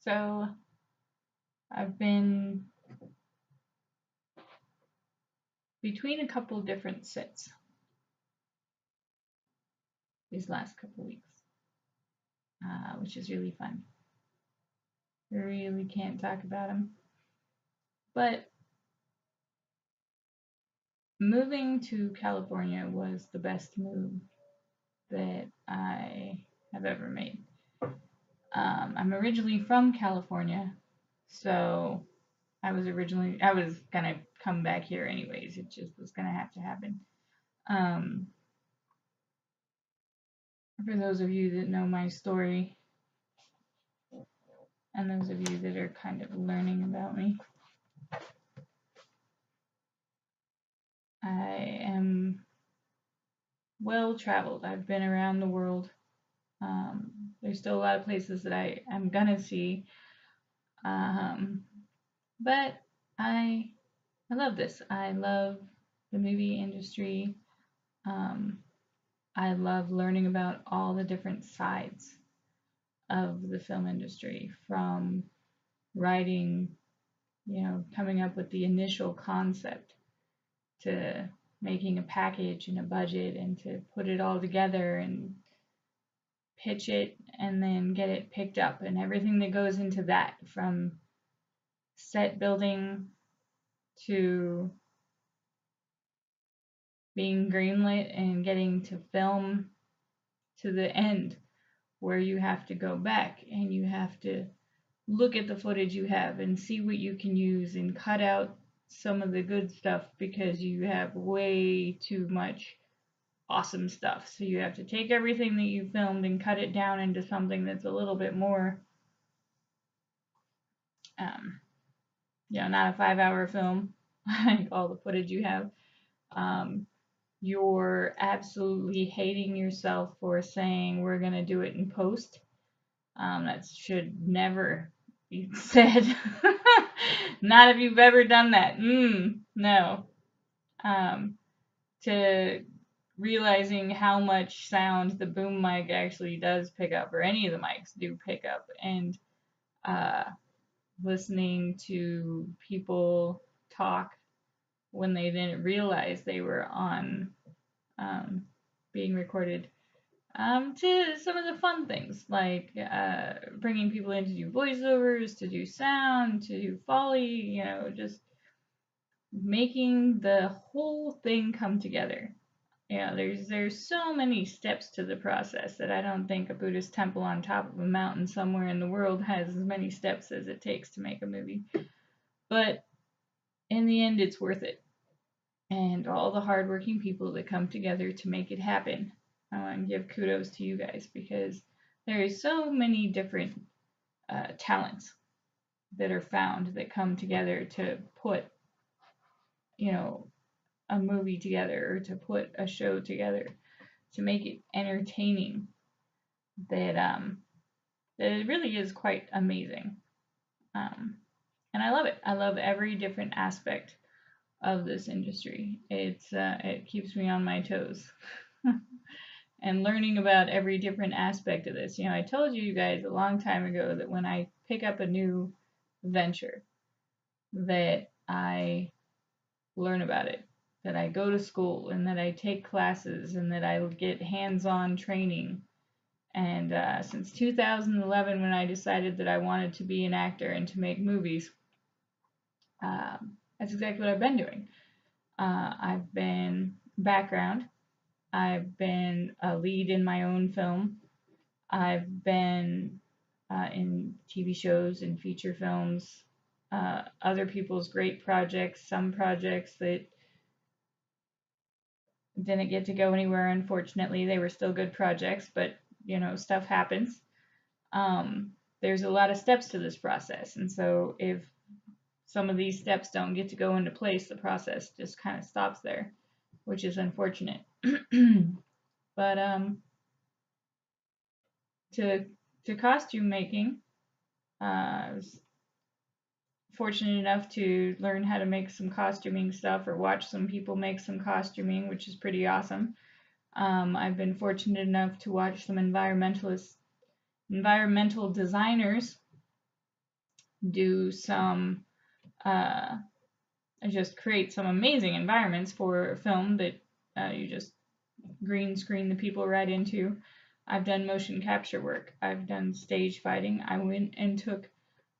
So I've been between a couple different sets these last couple weeks, which is really fun. Really can't talk about them. But moving to California was the best move that I have ever made. I'm originally from California, so I was gonna come back here anyways. It just was gonna have to happen. Um, for those of you that know my story, and those of you that are kind of learning about me, I am well traveled. I've been around the world. There's still a lot of places that I am gonna see, um, but I I love this. I love the movie industry. Um, I love learning about all the different sides of the film industry, from writing, coming up with the initial concept, to making a package and a budget and to put it all together and pitch it and then get it picked up and everything that goes into that, from set building to being greenlit and getting to film, to the end where you have to go back and you have to look at the footage you have and see what you can use and cut out some of the good stuff because you have way too much awesome stuff. So you have to take everything that you filmed and cut it down into something that's a little bit more, um, not a 5 hour film, like all the footage you have. Um, you're absolutely hating yourself for saying we're going to do it in post. That should never be said. Not if you've ever done that. No. Um, to realizing how much sound the boom mic actually does pick up, or any of the mics do pick up, and uh, listening to people talk when they didn't realize they were on, being recorded, to some of the fun things like bringing people in to do voiceovers, to do sound, to do Foley, just making the whole thing come together. There's so many steps to the process that I don't think a Buddhist temple on top of a mountain somewhere in the world has as many steps as it takes to make a movie. But in the end, it's worth it. And all the hardworking people that come together to make it happen, I want to give kudos to you guys, because there are so many different talents that are found that come together to put, a movie together, or to put a show together, to make it entertaining, that it really is quite amazing. Um, and I love it. I love every different aspect of this industry. It keeps me on my toes. And learning about every different aspect of this. I told you guys a long time ago that when I pick up a new venture, that I learn about it, that I go to school, and that I take classes, and that I get hands-on training. And since 2011, when I decided that I wanted to be an actor and to make movies, that's exactly what I've been doing. I've been background. I've been a lead in my own film. I've been in TV shows and feature films, other people's great projects, some projects that didn't get to go anywhere, unfortunately. They were still good projects, but stuff happens. There's a lot of steps to this process, and so if some of these steps don't get to go into place, the process just kind of stops there, which is unfortunate. But to costume making, I was fortunate enough to learn how to make some costuming stuff, or watch some people make some costuming, which is pretty awesome. I've been fortunate enough to watch some environmental designers do some, just create some amazing environments for film that you just green screen the people right into. I've done motion capture work. I've done stage fighting. I went and took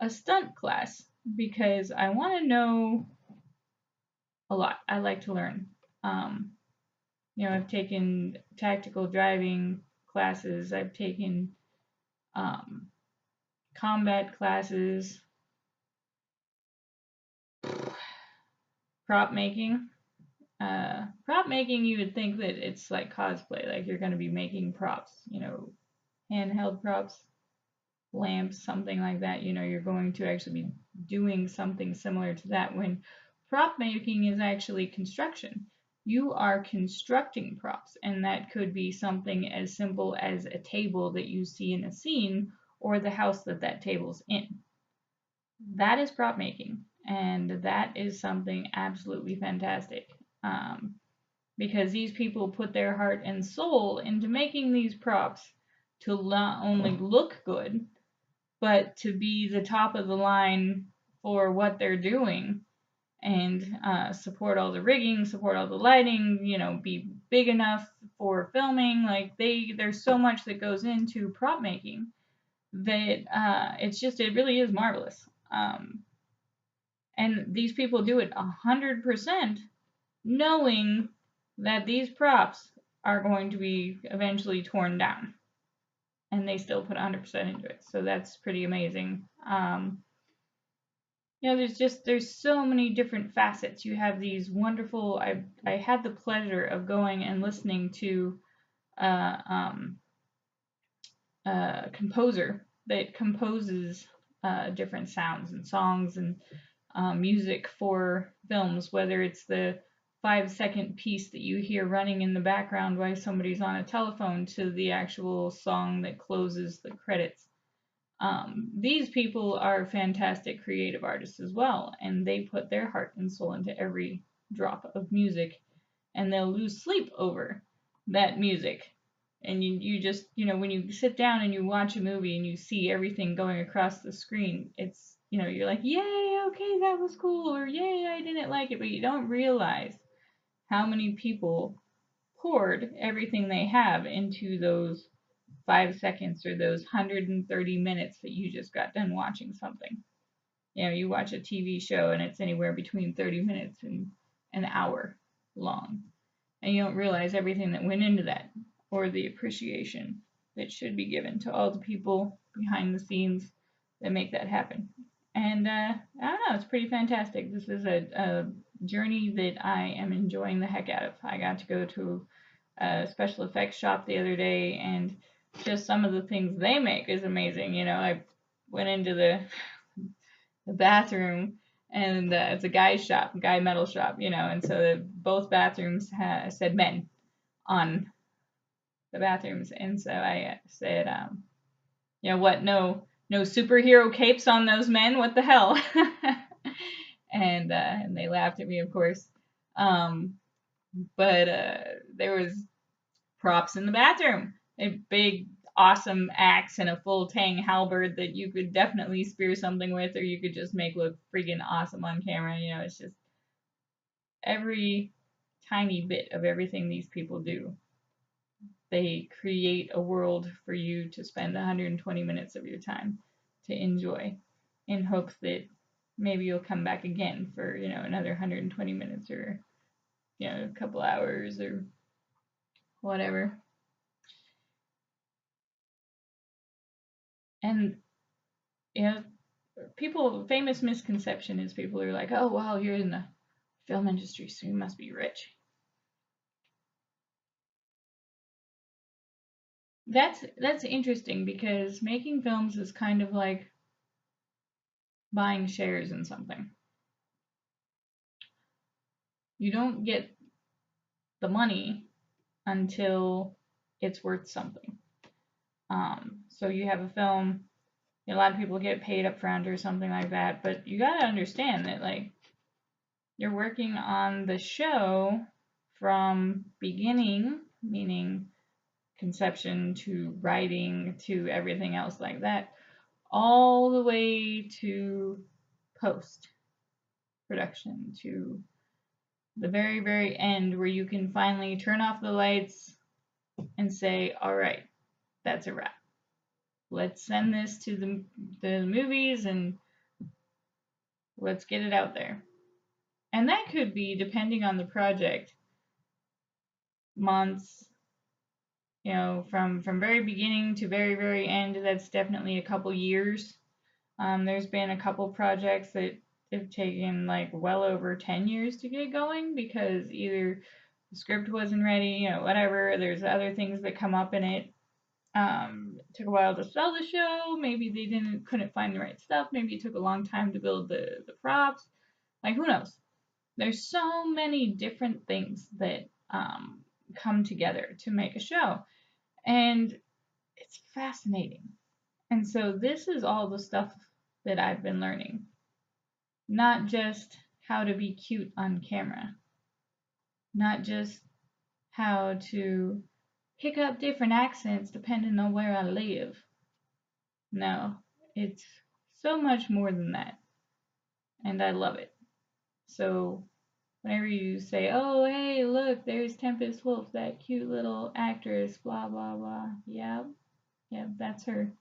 a stunt class because I want to know a lot. I like to learn. Um, I've taken tactical driving classes. I've taken um, combat classes, prop making. Prop making, you would think that it's like cosplay, like you're going to be making props, handheld props, lamps, something like that. You're going to actually be doing something similar to that when prop making is actually construction. You are constructing props, and that could be something as simple as a table that you see in a scene or the house that that table's in. That is prop making, and that is something absolutely fantastic. Because these people put their heart and soul into making these props to not only look good, but to be the top of the line for what they're doing and support all the rigging, support all the lighting, be big enough for filming. Like there's so much that goes into prop making that it really is marvelous. And these people do it 100% knowing that these props are going to be eventually torn down, and they still put 100% into it. So that's pretty amazing. There's so many different facets. You have these wonderful. I had the pleasure of going and listening to uh, um, a composer that composes different sounds and songs and music for films, whether it's the 5-second piece that you hear running in the background while somebody's on a telephone to the actual song that closes the credits. These people are fantastic creative artists as well, and they put their heart and soul into every drop of music, and they'll lose sleep over that music. And you just, when you sit down and you watch a movie and you see everything going across the screen, it's, you're like, yay, okay, that was cool, or yay, I didn't like it, but you don't realize how many people poured everything they have into those 5 seconds or those 130 minutes that you just got done watching something. You watch a TV show and it's anywhere between 30 minutes and an hour long. And you don't realize everything that went into that or the appreciation that should be given to all the people behind the scenes that make that happen. And I don't know, it's pretty fantastic. This is a journey that I am enjoying the heck out of. I got to go to a special effects shop the other day, and just some of the things they make is amazing. I went into the bathroom, and it's a guy metal shop, and so both bathrooms said men on the bathrooms, and so I said, what, no superhero capes on those men, what the hell? And they laughed at me, of course. But there was props in the bathroom. A big, awesome axe and a full tang halberd that you could definitely spear something with, or you could just make look freaking awesome on camera. It's just every tiny bit of everything these people do. They create a world for you to spend 120 minutes of your time to enjoy in hopes that maybe you'll come back again for, another 120 minutes or, a couple hours or whatever. And famous misconception is people are like, oh, well, you're in the film industry, so you must be rich. That's interesting because making films is kind of like buying shares in something. You don't get the money until it's worth something. So you have a film, a lot of people get paid up front or something like that, but you gotta understand that like you're working on the show from beginning, meaning conception to writing to everything else like that, all the way to post production, to the very, very end where you can finally turn off the lights and say, all right, that's a wrap. Let's send this to the movies and let's get it out there. And that could be, depending on the project, months, from very beginning to very, very end. That's definitely a couple years. There's been a couple projects that have taken like well over 10 years to get going because either the script wasn't ready, whatever. There's other things that come up in it. It took a while to sell the show. Maybe they couldn't find the right stuff. Maybe it took a long time to build the props. Like, who knows? There's so many different things that come together to make a show. And it's fascinating. And so this is all the stuff that I've been learning. Not just how to be cute on camera. Not just how to pick up different accents depending on where I live. No, it's so much more than that. And I love it. So whenever you say, oh, hey, look, there's Tempest Wolf, that cute little actress, blah, blah, blah. Yeah, that's her.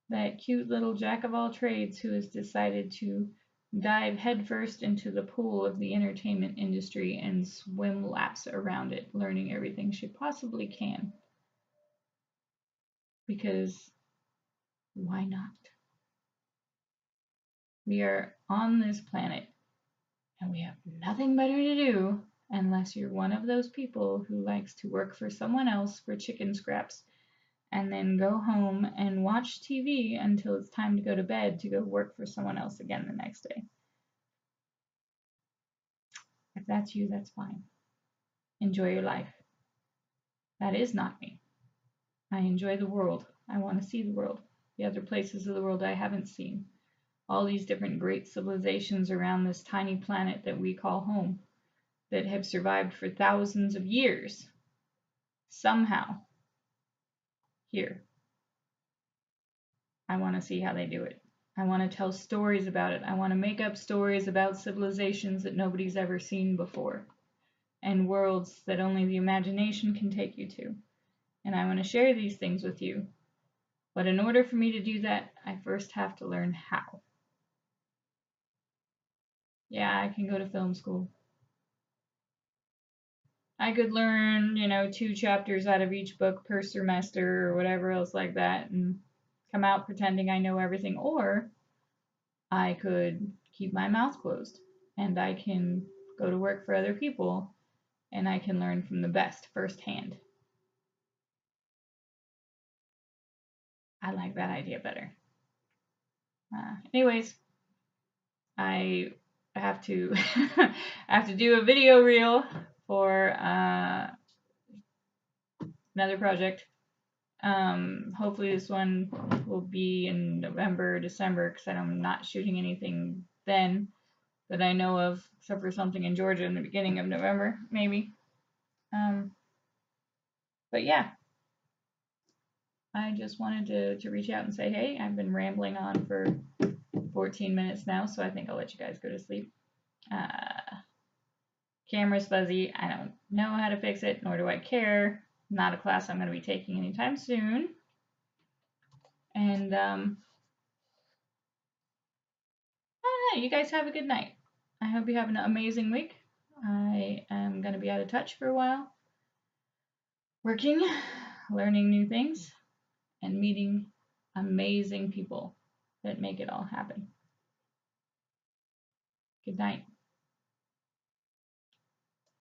That cute little jack of all trades who has decided to dive headfirst into the pool of the entertainment industry and swim laps around it, learning everything she possibly can. Because why not? We are on this planet and we have nothing better to do unless you're one of those people who likes to work for someone else for chicken scraps and then go home and watch TV until it's time to go to bed to go work for someone else again the next day. If that's you, that's fine. Enjoy your life. That is not me. I enjoy the world. I want to see the world, the other places of the world I haven't seen. All these different great civilizations around this tiny planet that we call home that have survived for thousands of years. Somehow. Here. I want to see how they do it. I want to tell stories about it. I want to make up stories about civilizations that nobody's ever seen before and worlds that only the imagination can take you to. And I want to share these things with you. But in order for me to do that, I first have to learn how. Yeah, I can go to film school. I could learn, 2 chapters out of each book per semester or whatever else like that and come out pretending I know everything. Or I could keep my mouth closed and I can go to work for other people and I can learn from the best firsthand. I like that idea better. Anyways, I have to do a video reel for another project. Hopefully this one will be in November, December, because I'm not shooting anything then that I know of, except for something in Georgia in the beginning of November, maybe. But yeah, I just wanted to reach out and say, hey, I've been rambling on for 14 minutes now, so I think I'll let you guys go to sleep. Camera's fuzzy. I don't know how to fix it, nor do I care. Not a class I'm going to be taking anytime soon. And I don't know, you guys have a good night. I hope you have an amazing week. I am going to be out of touch for a while, working, learning new things, and meeting amazing people that make it all happen. Good night.